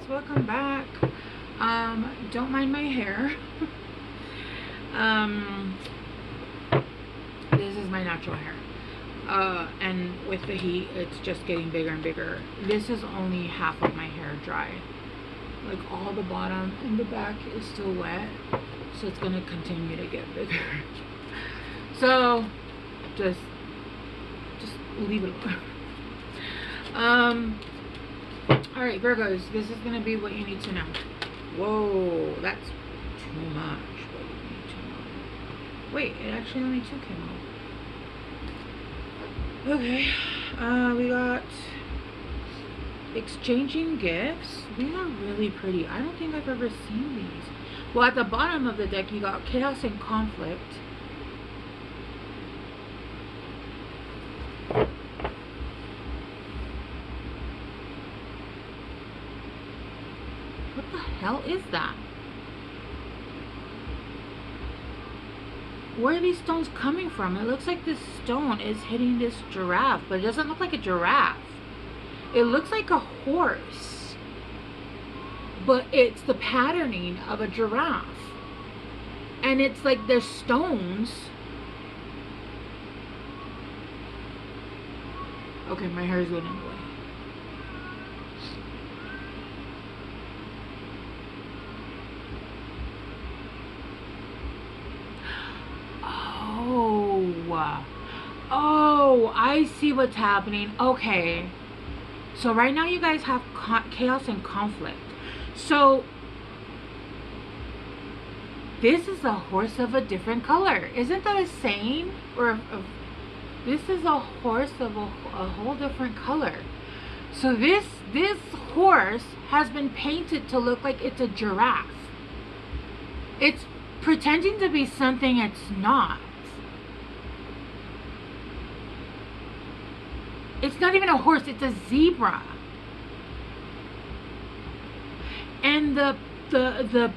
welcome back. Don't mind my hair. This is my natural hair, and with the heat it's just getting bigger and bigger. This is only half of my hair dry, like all the bottom and the back is still wet, so it's gonna continue to get bigger. So just leave it alone. Alright, Virgos, this is going to be what you need to know. Whoa, that's too much. What you need to know. Wait, it actually only 2 came out. Okay, we got exchanging gifts. These are really pretty. I don't think I've ever seen these. Well, at the bottom of the deck, you got chaos and conflict. What the hell is that? Where are these stones coming from? It looks like this stone is hitting this giraffe, but it doesn't look like a giraffe. It looks like a horse, but it's the patterning of a giraffe. And it's like there's stones. Okay, my hair is getting in the way. Oh, I see what's happening. Okay. So right now you guys have chaos and conflict. So this is a horse of a different color. Isn't that a saying? Or this is a horse of a whole different color. So this horse has been painted to look like it's a giraffe. It's pretending to be something it's not. It's not even a horse, it's a zebra. And the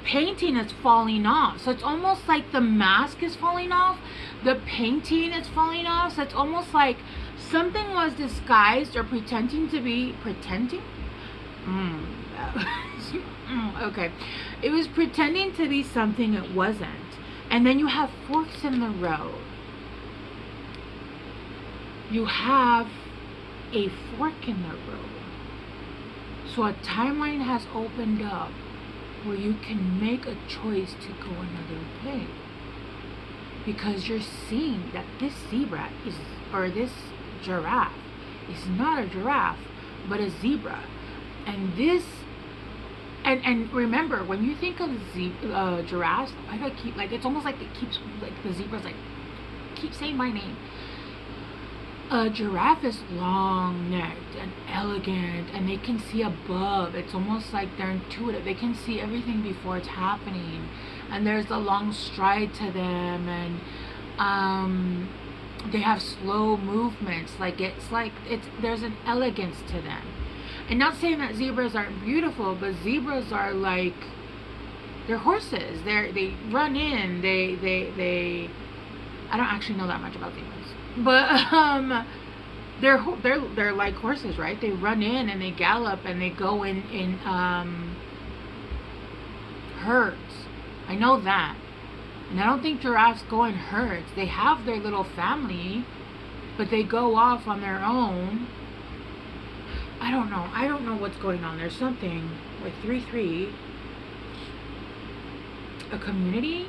painting is falling off. So it's almost like the mask is falling off. The painting is falling off. So it's almost like something was disguised or pretending to be okay. It was pretending to be something it wasn't. And then you have forks in the road. You have a fork in the road. So a timeline has opened up where you can make a choice to go another way, because you're seeing that this zebra is, or this giraffe is not a giraffe but a zebra. And this and remember, when you think of giraffes, I gotta keep, like, it's almost like it keeps, like, the zebra's like keep saying my name. A giraffe is long-necked and elegant, and they can see above. It's almost like they're intuitive. They can see everything before it's happening, and there's a long stride to them, and they have slow movements. Like there's an elegance to them. And not saying that zebras aren't beautiful, but zebras are like, they're horses. They run in. They I don't actually know that much about zebras. But they're like horses, right? They run in and they gallop and they go in herds. I know that. And I don't think giraffes go in herds. They have their little family, but they go off on their own. I don't know what's going on. There's something with 3-3. A community?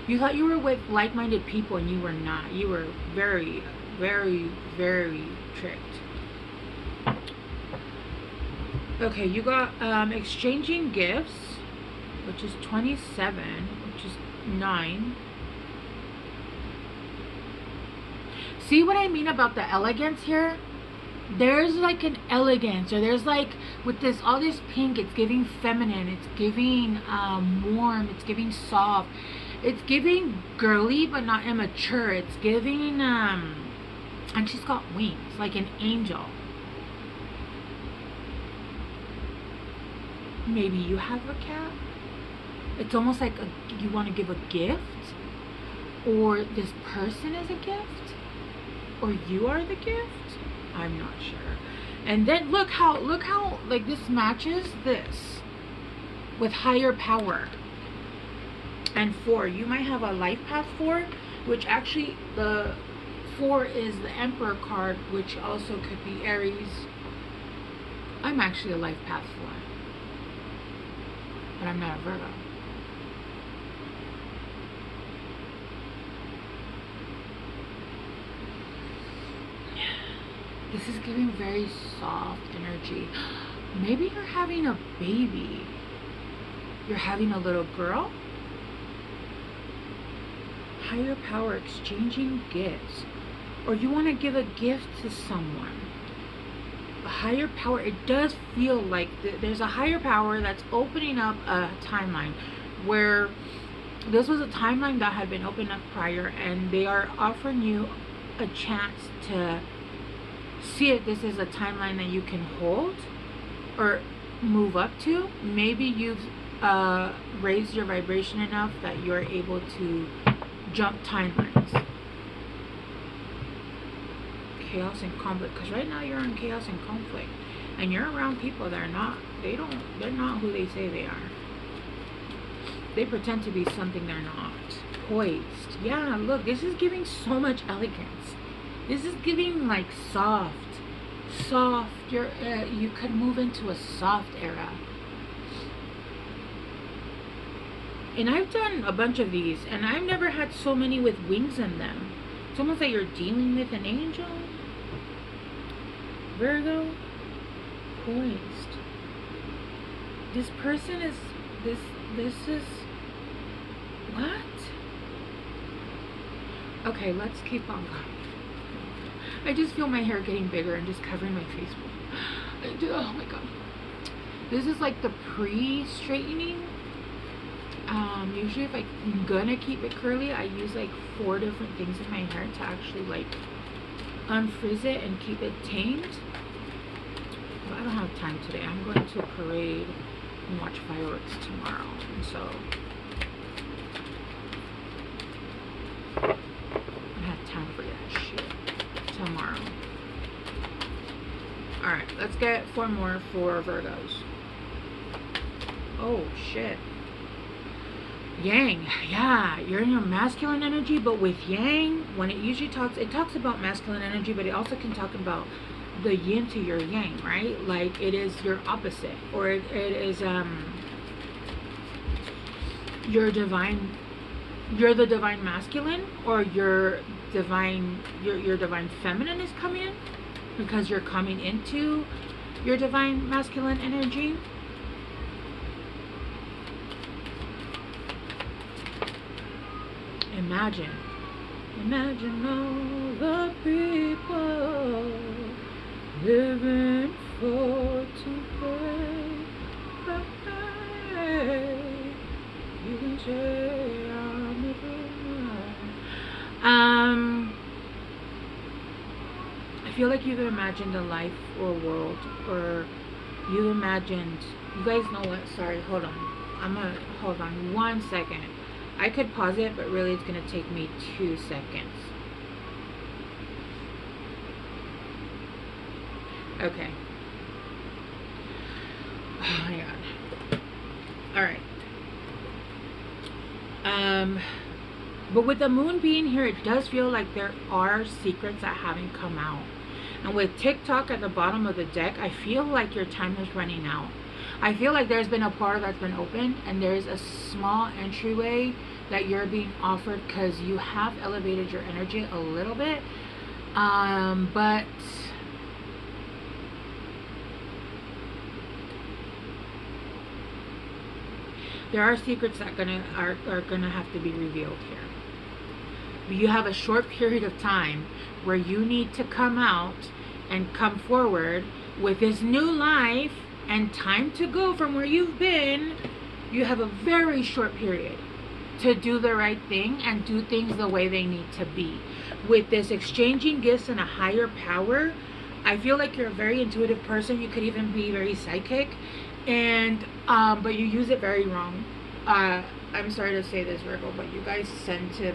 You thought you were with like-minded people, and you were not. You were very, very, very tricked. Okay, you got exchanging gifts, which is 27, which is 9. See what I mean about the elegance here? There's like an elegance, or there's like, with this, all this pink, it's giving feminine, it's giving warm, it's giving soft. It's giving girly but not immature. It's giving and she's got wings like an angel. Maybe you have a cat. It's almost like you want to give a gift, or this person is a gift, or you are the gift. I'm not sure. And then look how like this matches this. with higher power. And 4, you might have a life path 4, which actually the 4 is the Emperor card, which also could be Aries. I'm actually a life path 4, but I'm not a Virgo. This is giving very soft energy. Maybe you're having a baby. You're having a little girl. Higher power, exchanging gifts. Or you want to give a gift to someone. A higher power, it does feel like there's a higher power that's opening up a timeline where this was a timeline that had been opened up prior, and they are offering you a chance to see if this is a timeline that you can hold or move up to. Maybe you've raised your vibration enough that you're able to jump timelines. Chaos and conflict, because right now you're in chaos and conflict, and you're around people that are not, they're not who they say they are. They pretend to be something they're not. Poised. Yeah, look, this is giving so much elegance. This is giving like soft. You could move into a soft era. And I've done a bunch of these, and I've never had so many with wings in them. It's almost like you're dealing with an angel. Virgo, poised. This person is, this is, what? Okay, let's keep on going. I just feel my hair getting bigger and just covering my face. Oh my god. This is like the pre-straightening. Usually if I'm gonna keep it curly, I use like 4 different things in my hair to actually like unfrizz it and keep it tamed. But I don't have time today. I'm going to a parade and watch fireworks tomorrow, and so I have time for that shit tomorrow. Alright, let's get 4 more for Virgos. Oh shit. Yang, yeah, you're in your masculine energy, but with Yang, when it usually talks about masculine energy, but it also can talk about the yin to your yang, right? Like it is your opposite, or it is your divine, you're the divine masculine, or your divine feminine is coming in, because you're coming into your divine masculine energy. Imagine all the people living for today. You can say I'm I feel like you've imagined a life or world, or you imagined, you guys know what, sorry, hold on 1 second. I could pause it, but really it's going to take me 2 seconds. Okay. Oh my god. Alright. But with the moon being here, it does feel like there are secrets that haven't come out. And with TikTok at the bottom of the deck, I feel like your time is running out. I feel like there's been a portal that's been opened, and there's a small entryway that you're being offered because you have elevated your energy a little bit. But there are secrets that are gonna have to be revealed here. But you have a short period of time where you need to come out and come forward with this new life and time to go from where you've been. You have a very short period to do the right thing and do things the way they need to be. With this exchanging gifts and a higher power, I feel like you're a very intuitive person. You could even be very psychic, and but you use it very wrong. I'm sorry to say this, Virgo, but you guys tend to,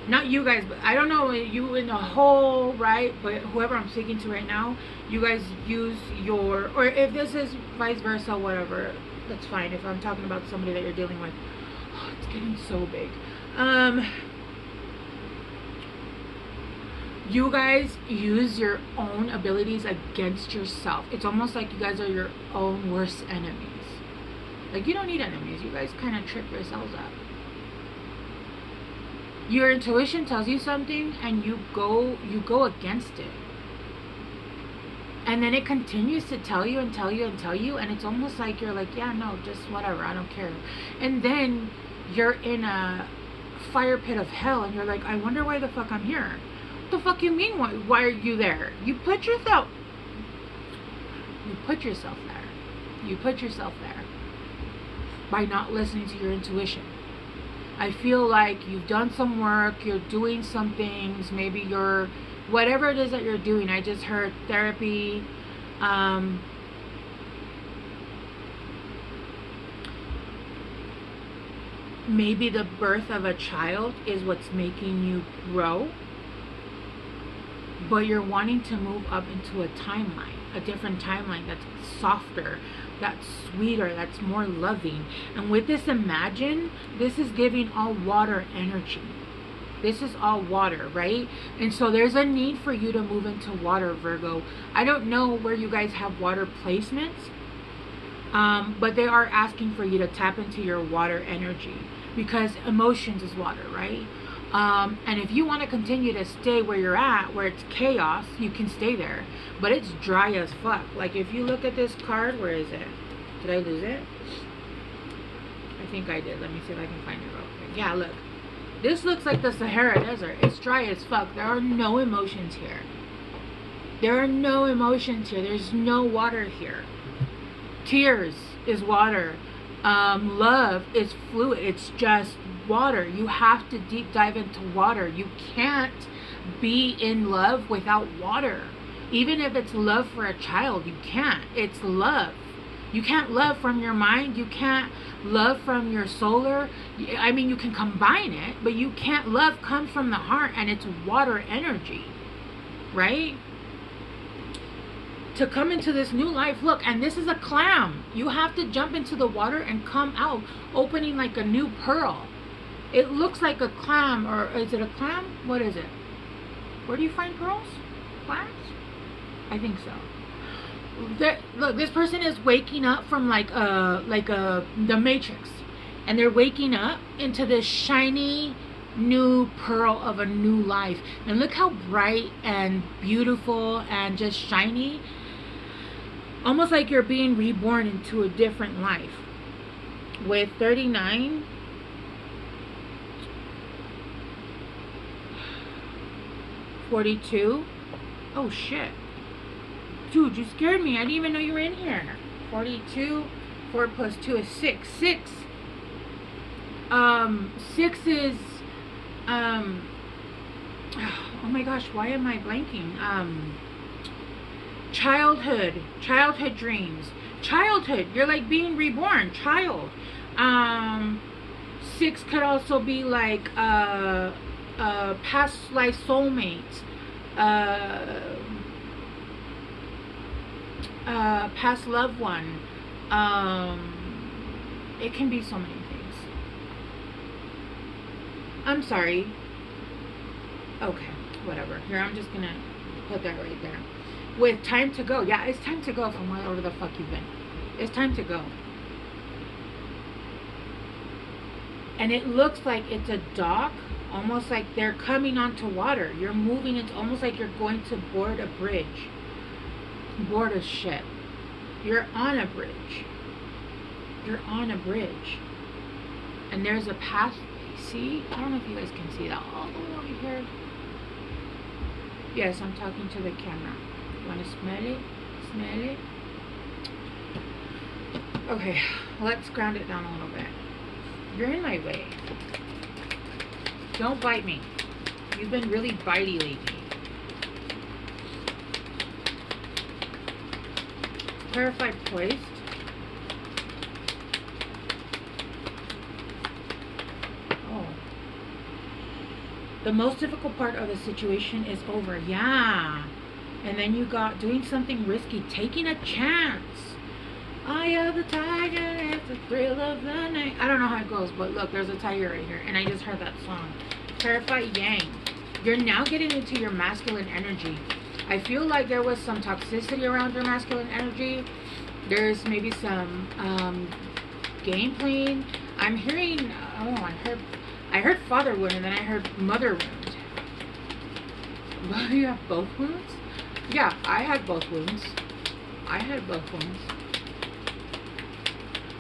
not you guys, but I don't know, you in a whole, right? But whoever I'm speaking to right now, you guys use your, or if this is vice versa, whatever, that's fine. If I'm talking about somebody that you're dealing with, oh, it's getting so big. You guys use your own abilities against yourself. It's almost like you guys are your own worst enemies. Like, you don't need enemies. You guys kind of trip yourselves up. Your intuition tells you something and you go against it. And then it continues to tell you and tell you and tell you, and it's almost like you're like, yeah, no, just whatever, I don't care. And then you're in a fire pit of hell and you're like, I wonder why the fuck I'm here. What the fuck you mean, why are you there? You put yourself there. You put yourself there by not listening to your intuition. I feel like you've done some work, you're doing some things, maybe you're, whatever it is that you're doing. I just heard therapy, maybe the birth of a child is what's making you grow, but you're wanting to move up into a timeline, a different timeline that's softer, that's sweeter, that's more loving. And with this, imagine, this is giving all water energy. This is all water, right? And so there's a need for you to move into water, Virgo. I don't know where you guys have water placements, but they are asking for you to tap into your water energy, because emotions is water, right? And if you want to continue to stay where you're at, where it's chaos, you can stay there. But it's dry as fuck. Like, if you look at this card, where is it? Did I lose it? I think I did. Let me see if I can find it real quick. Yeah, look. This looks like the Sahara Desert. It's dry as fuck. There are no emotions here. There are no emotions here. There's no water here. Tears is water. Love is fluid. It's just water. You have to deep dive into water. You can't be in love without water. Even if it's love for a child, you can't. It's love. You can't love from your mind. You can't love from your solar. I mean, you can combine it, but you can't. Love comes from the heart, and it's water energy, right? To come into this new life, look, and this is a clam. You have to jump into the water and come out opening like a new pearl. It looks like a clam, or is it a clam? What is it? Where do you find pearls? Clams? I think so. Look, this person is waking up from the Matrix, and they're waking up into this shiny new pearl of a new life. And look how bright and beautiful and just shiny, almost like you're being reborn into a different life. With 39, $42. Oh shit. Dude, you scared me. I didn't even know you were in here. 42. 4 plus 2 is 6. 6. 6 is oh my gosh, why am I blanking? Childhood dreams. Childhood. You're like being reborn. Child. 6 could also be like past life soulmates, past loved one. It can be so many things. I'm sorry. Okay, whatever. Here, I'm just gonna put that right there. With time to go. Yeah, it's time to go from wherever the fuck you've been. It's time to go. And it looks like it's a dock, almost like they're coming onto water. You're moving. It's almost like you're going to board a bridge. Board a ship. You're on a bridge. You're on a bridge. And there's a path. See? I don't know if you guys can see that all the way over here. Yes, I'm talking to the camera. You want to smell it? Smell it? Okay, let's ground it down a little bit. You're in my way. Don't bite me. You've been really bitey lately. Clarified poised. Oh. The most difficult part of the situation is over. Yeah. And then you got doing something risky, taking a chance. Eye of the tiger, Thrill of the night. I don't know how it goes, but look, there's a tiger right here, and I just heard that song. Clarify yang. You're now getting into your masculine energy. I feel like there was some toxicity around your masculine energy. There's maybe some game playing. I'm hearing. Oh, I heard father wound, and then I heard mother wound. Well, you have both wounds? Yeah, I had both wounds. I had both wounds.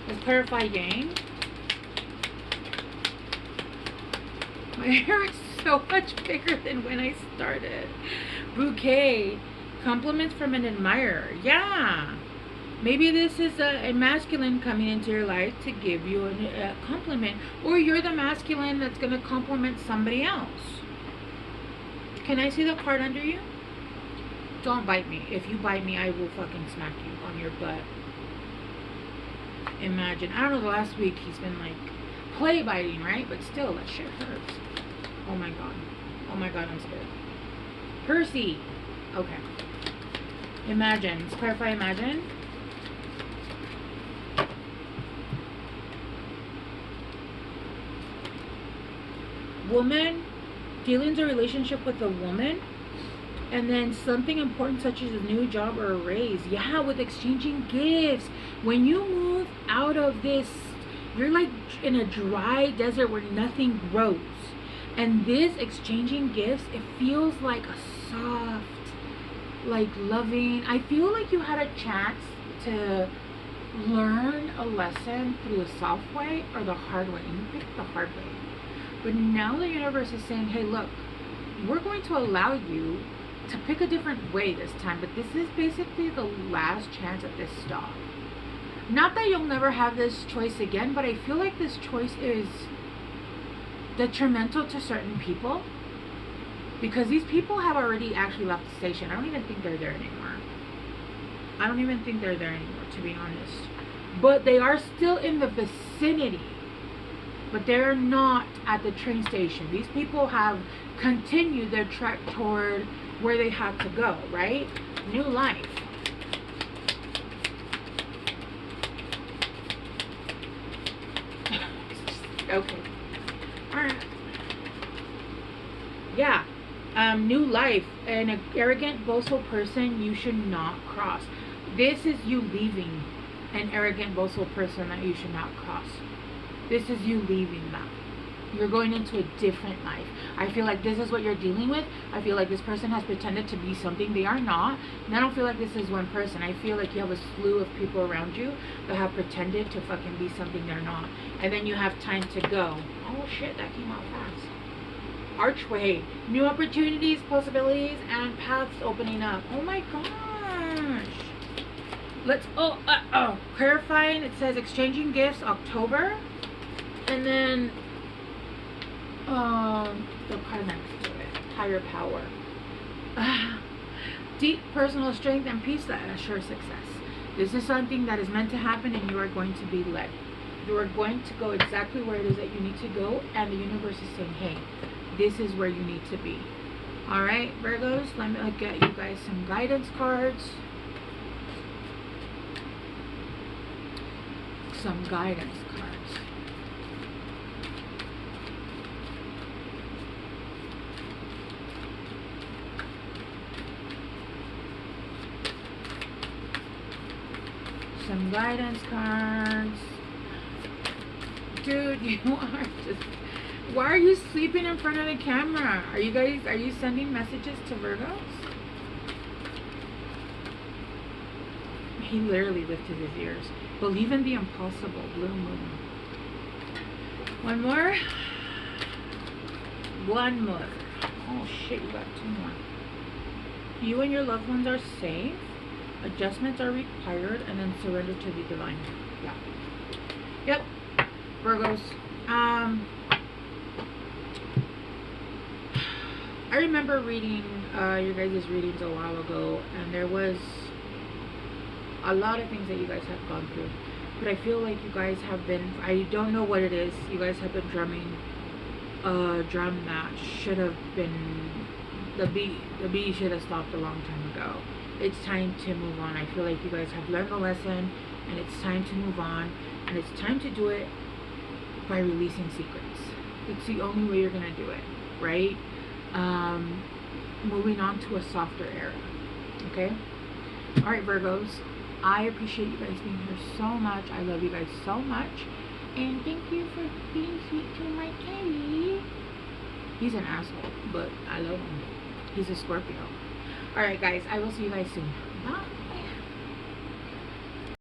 Let's clarify yang. My hair is so much bigger than when I started. Bouquet. Compliments from an admirer. Yeah. Maybe this is a masculine coming into your life to give you a compliment. Or you're the masculine that's going to compliment somebody else. Can I see the card under you? Don't bite me. If you bite me, I will fucking smack you on your butt. Imagine. I don't know, the last week he's been like play biting, right? But still, that shit hurts. Oh my god. Oh my god, I'm scared. Percy. Okay. Imagine. Let's clarify imagine. Woman. Dealing a relationship with a woman. And then something important such as a new job or a raise. Yeah, with exchanging gifts. When you move out of this, you're like in a dry desert where nothing grows. And this exchanging gifts, it feels like a soft, like loving. I feel like you had a chance to learn a lesson through the soft way or the hard way. And you picked the hard way. But now the universe is saying, hey, look, we're going to allow you to pick a different way this time, but this is basically the last chance at this stop. Not that you'll never have this choice again, but I feel like this choice is detrimental to certain people because these people have already actually left the station. I don't even think they're there anymore. I don't even think they're there anymore, to be honest. But they are still in the vicinity, but they're not at the train station. These people have continued their trek toward where they have to go, right? New life. Okay. Alright. Yeah. New life. An arrogant, boastful person you should not cross. This is you leaving an arrogant, boastful person that you should not cross. This is you leaving them. You're going into a different life. I feel like this is what you're dealing with. I feel like this person has pretended to be something they are not. And I don't feel like this is one person. I feel like you have a slew of people around you that have pretended to fucking be something they're not. And then you have time to go. Oh shit, that came out fast. Archway. New opportunities, possibilities, and paths opening up. Oh my gosh. Let's, clarifying. It says exchanging gifts, October. And then the card next to it, higher power. Deep personal strength and peace that assures success. This is something that is meant to happen, and you are going to be led. You are going to go exactly where it is that you need to go, and the universe is saying, hey, this is where you need to be. Alright, Virgos, let me get you guys some guidance cards. Some guidance cards. Some guidance cards. Dude, you are just... Why are you sleeping in front of the camera? Are you sending messages to Virgos? He literally lifted his ears. Believe in the impossible. Blue moon. One more. One more. Oh shit, you got two more. You and your loved ones are safe. Adjustments are required, and then surrender to the divine. Yeah. Yep. Virgos. I remember reading your guys' readings a while ago, and there was a lot of things that you guys have gone through. But I feel like you guys have been, I don't know what it is, you guys have been drumming a drum that should have been, the beat should have stopped a long time ago. It's time to move on. I feel like you guys have learned a lesson. and it's time to move on, and it's time to do it by releasing secrets. It's the only way you're gonna do it, right? Moving on to a softer era. Okay? Alright, Virgos. I appreciate you guys being here so much. I love you guys so much. And thank you for being sweet to my kitty. He's an asshole, but I love him. He's a Scorpio. Alright, guys. I will see you guys soon. Bye.